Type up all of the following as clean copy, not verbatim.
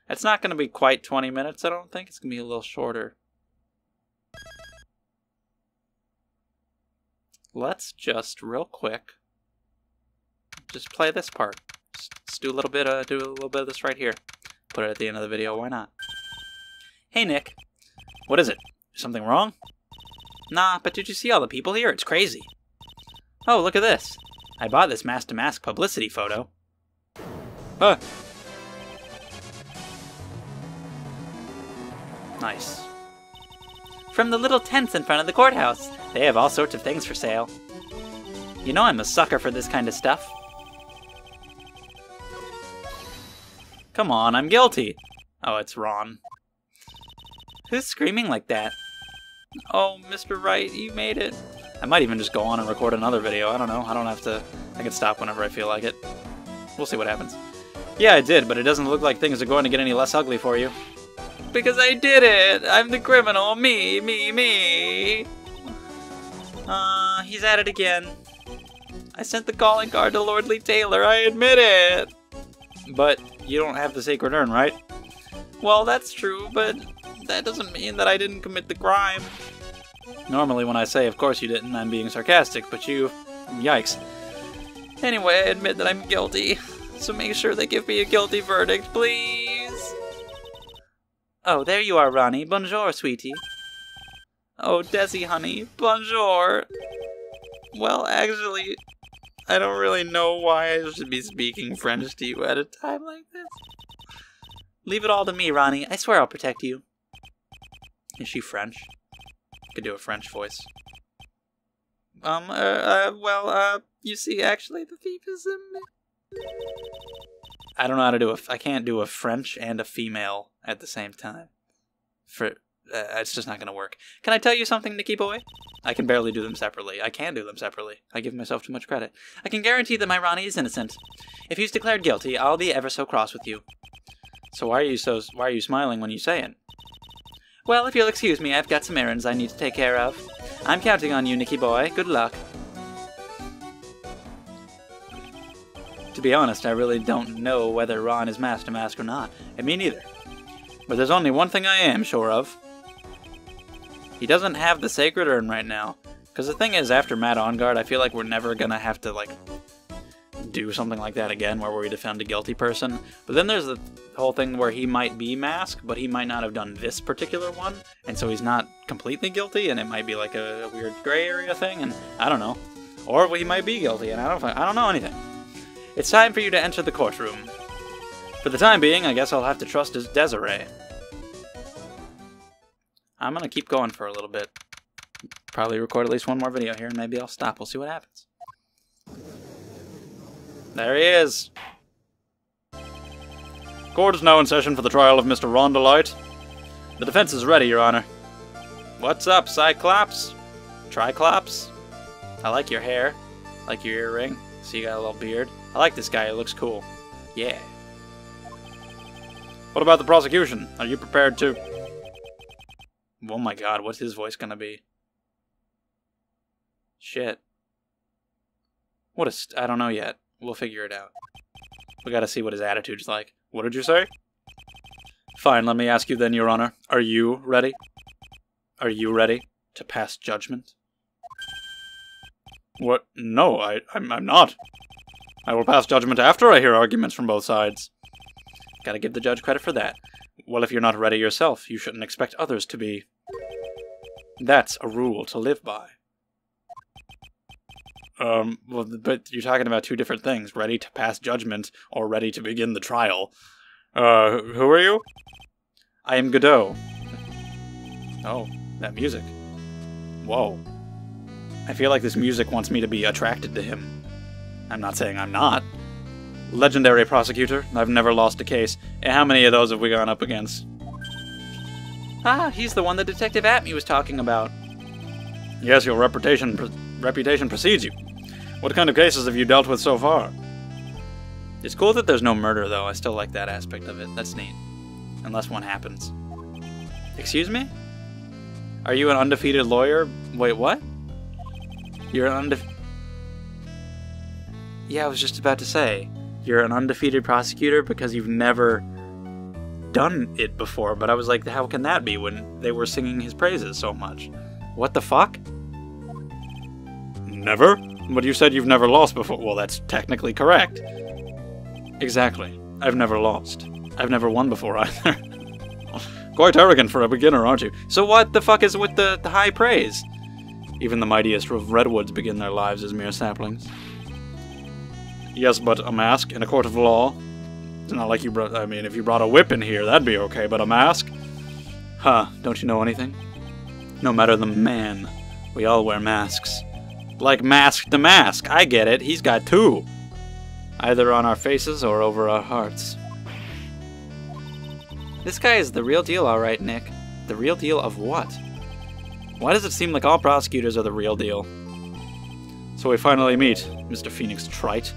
It's not going to be quite 20 minutes, I don't think. It's going to be a little shorter. Let's just, real quick, just play this part. Just do a little bit of this right here. Put it at the end of the video, why not? Hey, Nick. What is it? Something wrong? Nah, but did you see all the people here? It's crazy. Oh, look at this. I bought this mask-to-mask publicity photo. Huh. Nice. From the little tents in front of the courthouse. They have all sorts of things for sale. You know I'm a sucker for this kind of stuff. Come on, I'm guilty. Oh, it's Ron. Who's screaming like that? Oh, Mr. Wright, you made it. I might even just go on and record another video. I don't know. I don't have to. I can stop whenever I feel like it. We'll see what happens. Yeah, I did, but it doesn't look like things are going to get any less ugly for you. Because I did it! I'm the criminal! Me! He's at it again. I sent the calling card to Lord Lee Taylor, I admit it! But you don't have the sacred urn, right? Well, that's true, but that doesn't mean that I didn't commit the crime. Normally when I say, of course you didn't, I'm being sarcastic, but you... Yikes. Anyway, I admit that I'm guilty. So make sure they give me a guilty verdict, please! Oh, there you are, Ronnie. Bonjour, sweetie. Oh, Desi, honey. Bonjour. Well, actually, I don't really know why I should be speaking French to you at a time like this. Leave it all to me, Ronnie. I swear I'll protect you. Is she French? Could do a French voice. You see, actually, the thief is in me. I don't know how to do I can't do a French and a female at the same time. It's just not going to work. Can I tell you something, Nicky boy? I can barely do them separately. I can do them separately. I give myself too much credit. I can guarantee that my Ronnie is innocent. If he's declared guilty, I'll be ever so cross with you. So why are you smiling when you say it? Well, if you'll excuse me, I've got some errands I need to take care of. I'm counting on you, Nicky boy. Good luck. To be honest, I really don't know whether Ron is mask to mask or not. And me neither. But there's only one thing I am sure of. He doesn't have the sacred urn right now. Because the thing is, after Matt On Guard, I feel like we're never gonna have to, like, do something like that again where we defend a guilty person. But then there's the whole thing where he might be masked, but he might not have done this particular one. And so he's not completely guilty, and it might be like a weird gray area thing, and I don't know. Or he might be guilty, and I don't know anything. It's time for you to enter the courtroom. For the time being, I guess I'll have to trust as Desiree. I'm gonna keep going for a little bit. Probably record at least one more video here, and maybe I'll stop. We'll see what happens. There he is. Court is now in session for the trial of Mr. Rondelite. The defense is ready, Your Honor. What's up, Cyclops? Triclops? I like your hair. I like your earring. See, you got a little beard. I like this guy. It looks cool. Yeah. What about the prosecution? Are you prepared to... Oh my god, what's his voice gonna be? Shit. I don't know yet. We'll figure it out. We gotta see what his attitude's like. What did you say? Fine, let me ask you then, Your Honor. Are you ready? Are you ready to pass judgment? What? No, I'm not. I will pass judgment after I hear arguments from both sides. Gotta give the judge credit for that. Well, if you're not ready yourself, you shouldn't expect others to be. That's a rule to live by. Well, but you're talking about two different things. Ready to pass judgment, or ready to begin the trial. Who are you? I am Godot. Oh, that music. Whoa. I feel like this music wants me to be attracted to him. I'm not saying I'm not. Legendary prosecutor. I've never lost a case. How many of those have we gone up against? Ah, he's the one that Detective Atme was talking about. Yes, your reputation precedes you. What kind of cases have you dealt with so far? It's cool that there's no murder, though. I still like that aspect of it. That's neat. Unless one happens. Excuse me? Are you an undefeated lawyer? Wait, what? You're an Yeah, I was just about to say. You're an undefeated prosecutor because you've never done it before, but I was like, how can that be when they were singing his praises so much? What the fuck? Never? But you said you've never lost before. Well, that's technically correct. Exactly. I've never lost. I've never won before either. Quite arrogant for a beginner, aren't you? So what the fuck is with the high praise? Even the mightiest of redwoods begin their lives as mere saplings. Yes, but a mask in a court of law? It's not like you brought... I mean, if you brought a whip in here, that'd be okay, but a mask? Huh, don't you know anything? No matter the man, we all wear masks. Like Mask to Mask, I get it, he's got two. Either on our faces or over our hearts. This guy is the real deal, alright, Nick. The real deal of what? Why does it seem like all prosecutors are the real deal? So we finally meet, Mr. Phoenix Trite.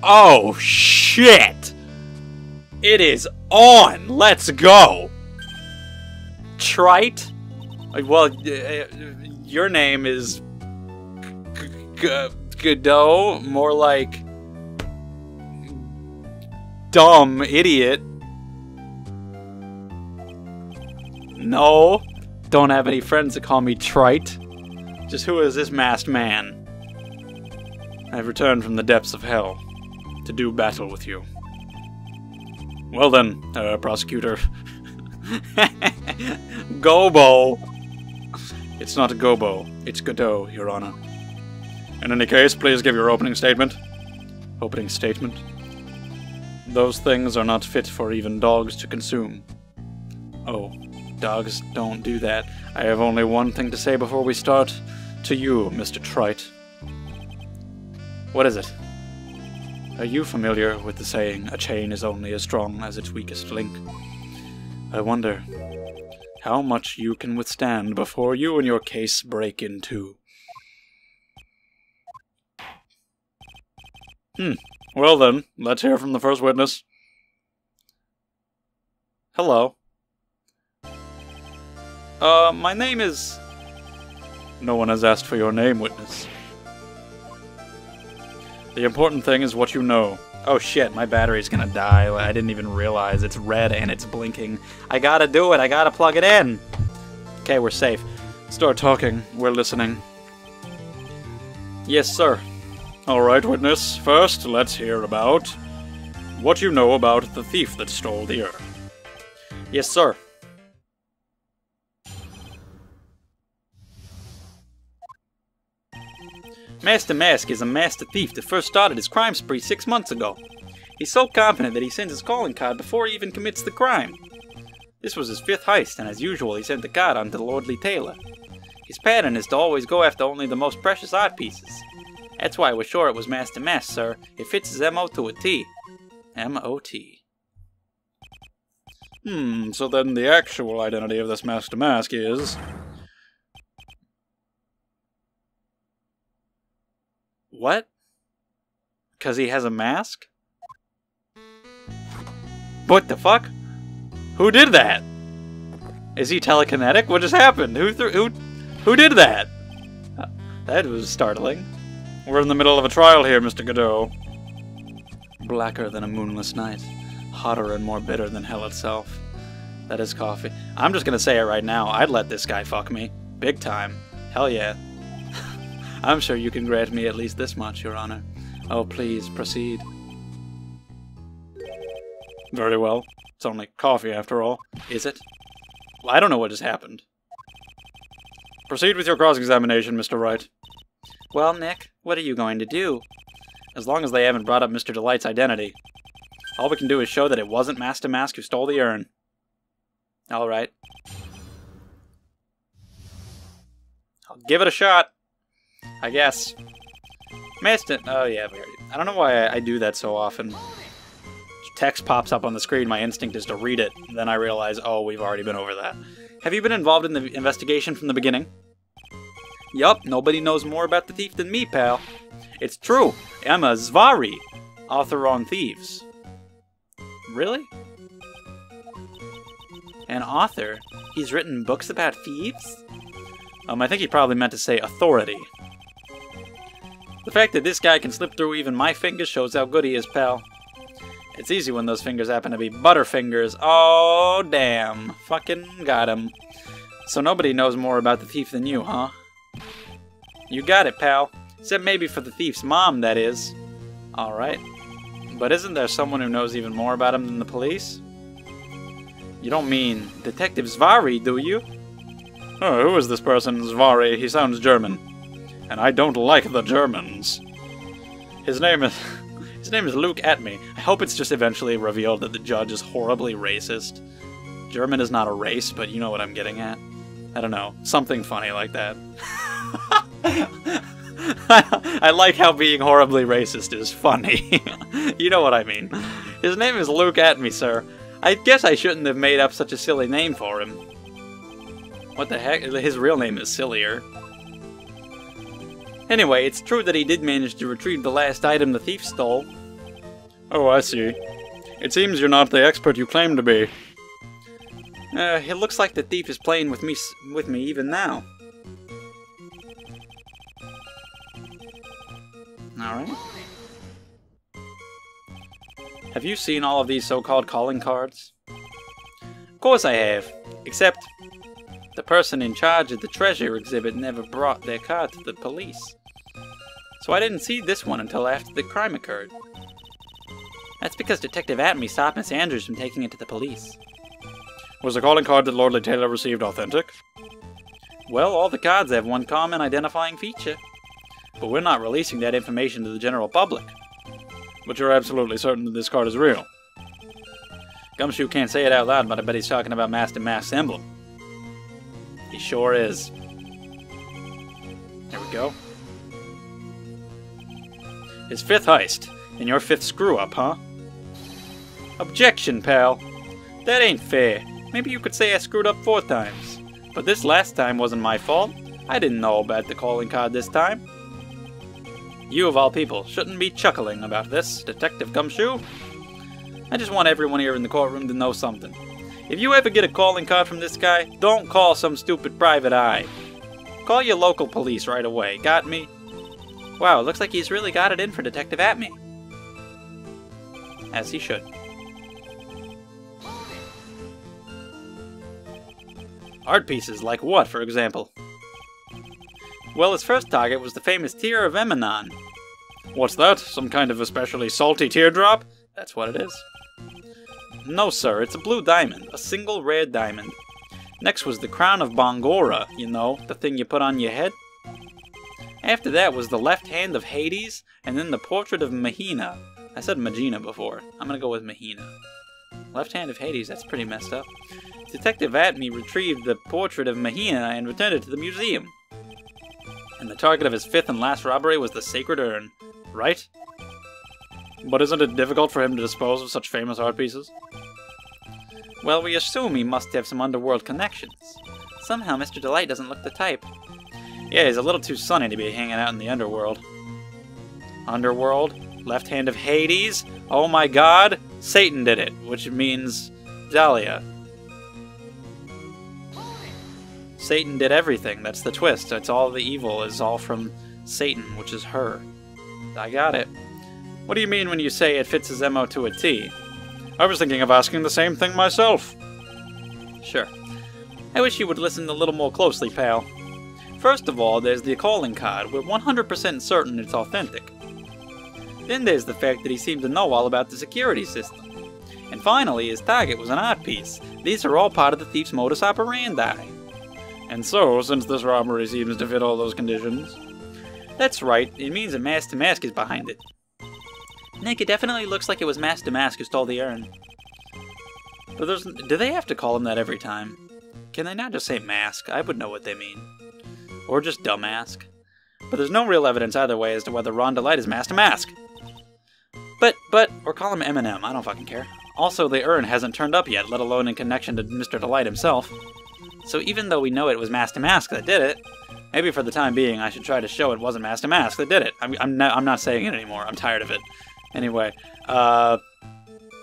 Oh, shit! It is on! Let's go! Trite? Well, your name is... Godot? More like... dumb idiot. No. Don't have any friends that call me Trite. Just who is this masked man? I've returned from the depths of hell to do battle with you. Well then, prosecutor. Gobo. It's not Gobo, it's Godot, Your Honor. In any case, please give your opening statement. Opening statement? Those things are not fit for even dogs to consume. Oh, dogs don't do that. I have only one thing to say before we start. To you, Mr. Trite. What is it? Are you familiar with the saying, a chain is only as strong as its weakest link? I wonder how much you can withstand before you and your case break in two. Well then, let's hear from the first witness. Hello. My name is... No one has asked for your name, witness. The important thing is what you know. Oh shit, my battery's gonna die. I didn't even realize it's red and it's blinking. I gotta do it, I gotta plug it in. Okay, we're safe. Start talking, we're listening. Yes, sir. Alright, witness. First, let's hear about what you know about the thief that stole the urn. Yes, sir. Master Mask is a master thief that first started his crime spree 6 months ago. He's so confident that he sends his calling card before he even commits the crime. This was his 5th heist, and as usual he sent the card on to the lordly tailor. His pattern is to always go after only the most precious art pieces. That's why we're sure it was Master Mask, sir. It fits his M.O. to a T. M.O.T. So then the actual identity of this Master Mask is... What? 'Cause he has a mask? What the fuck? Who did that? Is he telekinetic? What just happened? Who did that? That was startling. We're in the middle of a trial here, Mr. Godot. Blacker than a moonless night. Hotter and more bitter than hell itself. That is coffee. I'm just gonna say it right now. I'd let this guy fuck me. Big time. Hell yeah. I'm sure you can grant me at least this much, Your Honor. Oh, please, proceed. Very well. It's only coffee, after all. Is it? Well, I don't know what just happened. Proceed with your cross-examination, Mr. Wright. Well, Nick, what are you going to do? As long as they haven't brought up Mr. Delight's identity. All we can do is show that it wasn't Master Mask who stole the urn. All right. I'll give it a shot. I guess. Master... Oh, yeah. I don't know why I do that so often. Text pops up on the screen, my instinct is to read it. Then I realize, oh, we've already been over that. Have you been involved in the investigation from the beginning? Yup, nobody knows more about the thief than me, pal. It's true. Emma Zvari, author on thieves. Really? An author? He's written books about thieves? I think he probably meant to say authority. The fact that this guy can slip through even my fingers shows how good he is, pal. It's easy when those fingers happen to be Butterfingers. Oh, damn. Fucking got him. So nobody knows more about the thief than you, huh? You got it, pal. Except maybe for the thief's mom, that is. Alright. But isn't there someone who knows even more about him than the police? You don't mean Detective Zvari, do you? Oh, who is this person, Zvari? He sounds German. And I don't like the Germans. His name is Luke Atme. I hope it's just eventually revealed that the judge is horribly racist. German is not a race, but you know what I'm getting at. I don't know. Something funny like that. I like how being horribly racist is funny. You know what I mean. His name is Luke Atme, sir. I guess I shouldn't have made up such a silly name for him. What the heck? His real name is sillier. Anyway, it's true that he did manage to retrieve the last item the thief stole. Oh, I see. It seems you're not the expert you claim to be. It looks like the thief is playing with me even now. Alright. Have you seen all of these so-called calling cards? Of course I have. Except, the person in charge of the treasure exhibit never brought their card to the police. So I didn't see this one until after the crime occurred. That's because Detective Atme stopped Miss Andrews from taking it to the police. Was the calling card that Lordly Taylor received authentic? Well, all the cards have one common identifying feature. But we're not releasing that information to the general public. But you're absolutely certain that this card is real? Gumshoe can't say it out loud, but I bet he's talking about Master Mask's emblem. He sure is. There we go. His fifth heist, and your fifth screw-up, huh? Objection, pal. That ain't fair. Maybe you could say I screwed up 4 times. But this last time wasn't my fault. I didn't know about the calling card this time. You, of all people, shouldn't be chuckling about this, Detective Gumshoe. I just want everyone here in the courtroom to know something. If you ever get a calling card from this guy, don't call some stupid private eye. Call your local police right away, got me? Wow, looks like he's really got it in for Detective Atme. As he should. Art pieces, like what, for example? Well, his first target was the famous Tear of Emanon. What's that? Some kind of especially salty teardrop? That's what it is. No, sir, it's a blue diamond. A single rare diamond. Next was the Crown of Bongora, you know, the thing you put on your head. After that was the left hand of Hades, and then the portrait of Mahina. I said Magina before. I'm gonna go with Mahina. Left hand of Hades, that's pretty messed up. Detective Atme retrieved the portrait of Mahina and returned it to the museum. And the target of his 5th and last robbery was the Sacred Urn, right? But isn't it difficult for him to dispose of such famous art pieces? Well, we assume he must have some underworld connections. Somehow Mr. Delight doesn't look the type. Yeah, he's a little too sunny to be hanging out in the underworld. Underworld? Left hand of Hades? Oh my god! Satan did it, which means Dahlia. Satan did everything, that's the twist. It's all the evil is all from Satan, which is her. I got it. What do you mean when you say it fits his MO to a T? I was thinking of asking the same thing myself. Sure. I wish you would listen a little more closely, pal. First of all, there's the calling card. We're 100% certain it's authentic. Then there's the fact that he seemed to know all about the security system. And finally, his target was an art piece. These are all part of the thief's modus operandi. And so, since this robbery seems to fit all those conditions... That's right, it means that Master Mask is behind it. Nick, it definitely looks like it was Master Mask who stole the urn. But do they have to call him that every time? Can they not just say Mask? I would know what they mean. Or just Dumbask. But there's no real evidence either way as to whether Ron Delight is Master Mask. Or call him Eminem, I don't fucking care. Also, the urn hasn't turned up yet, let alone in connection to Mr. Delight himself. So even though we know it was Master Mask that did it, maybe for the time being I should try to show it wasn't Master Mask that did it. I'm not saying it anymore, I'm tired of it. Anyway,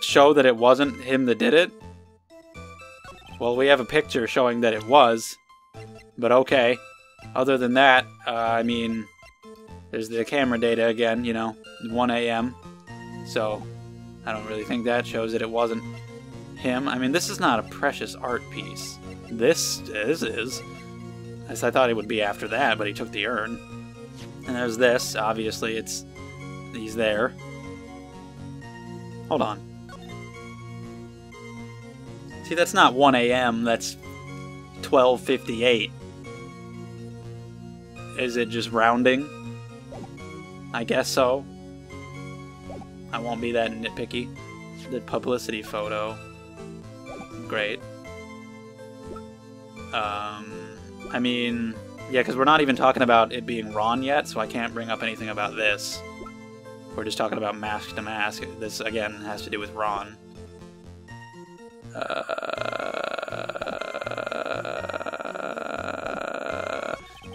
show that it wasn't him that did it? Well, we have a picture showing that it was, but okay. Other than that, I mean, there's the camera data again, you know, 1 a.m. So, I don't really think that shows that it wasn't him. I mean, this is not a precious art piece. This is. As I thought it would be after that, but he took the urn. And there's this. Obviously, he's there. Hold on. See, that's not 1 a.m. That's 12:58. Is it just rounding? I guess so. I won't be that nitpicky. The publicity photo. Great. I mean, yeah, because we're not even talking about it being Ron yet, so I can't bring up anything about this. We're just talking about mask to mask. This, again, has to do with Ron.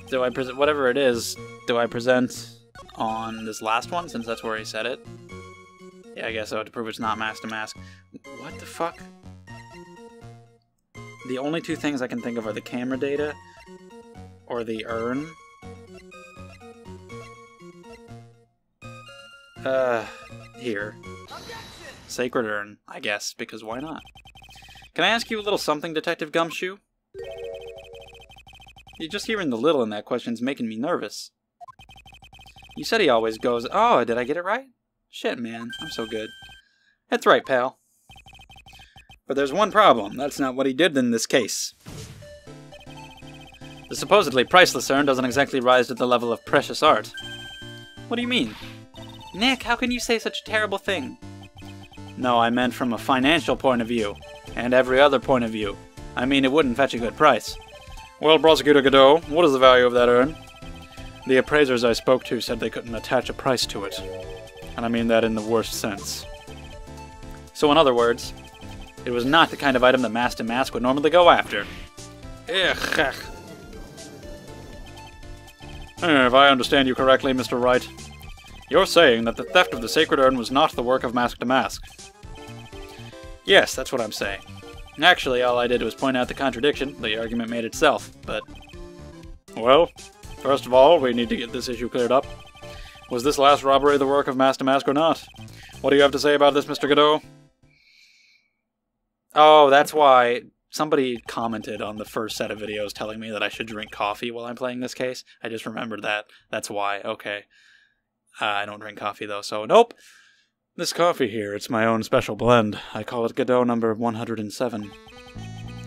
Do I present whatever it is? Do I present on this last one, since that's where he said it? Yeah, I guess so, to prove it's not mask to mask. What the fuck? The only two things I can think of are the camera data or the urn. Here. Sacred urn, I guess, because why not? Can I ask you a little something, Detective Gumshoe? Just hearing the little in that question's making me nervous. You said he always goes, oh, did I get it right? Shit, man, I'm so good. That's right, pal. But there's one problem. That's not what he did in this case. The supposedly priceless urn doesn't exactly rise to the level of precious art. What do you mean? Nick, how can you say such a terrible thing? No, I meant from a financial point of view, and every other point of view. I mean, it wouldn't fetch a good price. Well, Prosecutor Godot, what is the value of that urn? The appraisers I spoke to said they couldn't attach a price to it. And I mean that in the worst sense. So in other words, it was not the kind of item that Mask to Mask would normally go after. Ugh. If I understand you correctly, Mr. Wright, you're saying that the theft of the sacred urn was not the work of Mask to Mask. Yes, that's what I'm saying. Actually, all I did was point out the contradiction. The argument made itself, but... Well, first of all, we need to get this issue cleared up. Was this last robbery the work of Mask to Mask or not? What do you have to say about this, Mr. Godot? Oh, that's why somebody commented on the first set of videos telling me that I should drink coffee while I'm playing this case. I just remembered that. That's why. Okay. I don't drink coffee, though, so nope. This coffee here, it's my own special blend. I call it Godot number 107.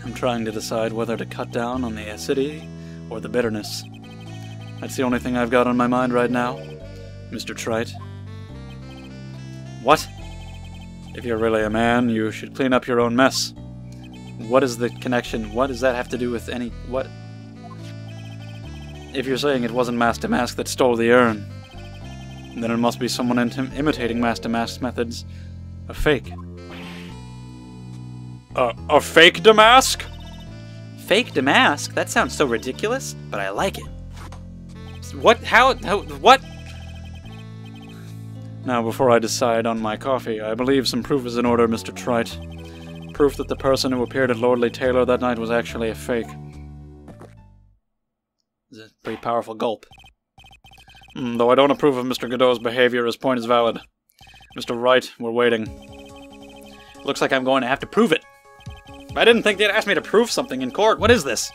I'm trying to decide whether to cut down on the acidity or the bitterness. That's the only thing I've got on my mind right now, Mr. Trite. What? If you're really a man, you should clean up your own mess. What is the connection? What does that have to do with any... what? If you're saying it wasn't Mask to Mask that stole the urn, then it must be someone imitating Mask to Mask's methods. A fake. A fake Damask? Fake Damask? That sounds so ridiculous, but I like it. What? How? What? Now, before I decide on my coffee, I believe some proof is in order, Mr. Trite. Proof that the person who appeared at Lordly Taylor that night was actually a fake. It's a pretty powerful gulp. Though I don't approve of Mr. Godot's behavior, his point is valid. Mr. Wright, we're waiting. Looks like I'm going to have to prove it. I didn't think they'd ask me to prove something in court. What is this?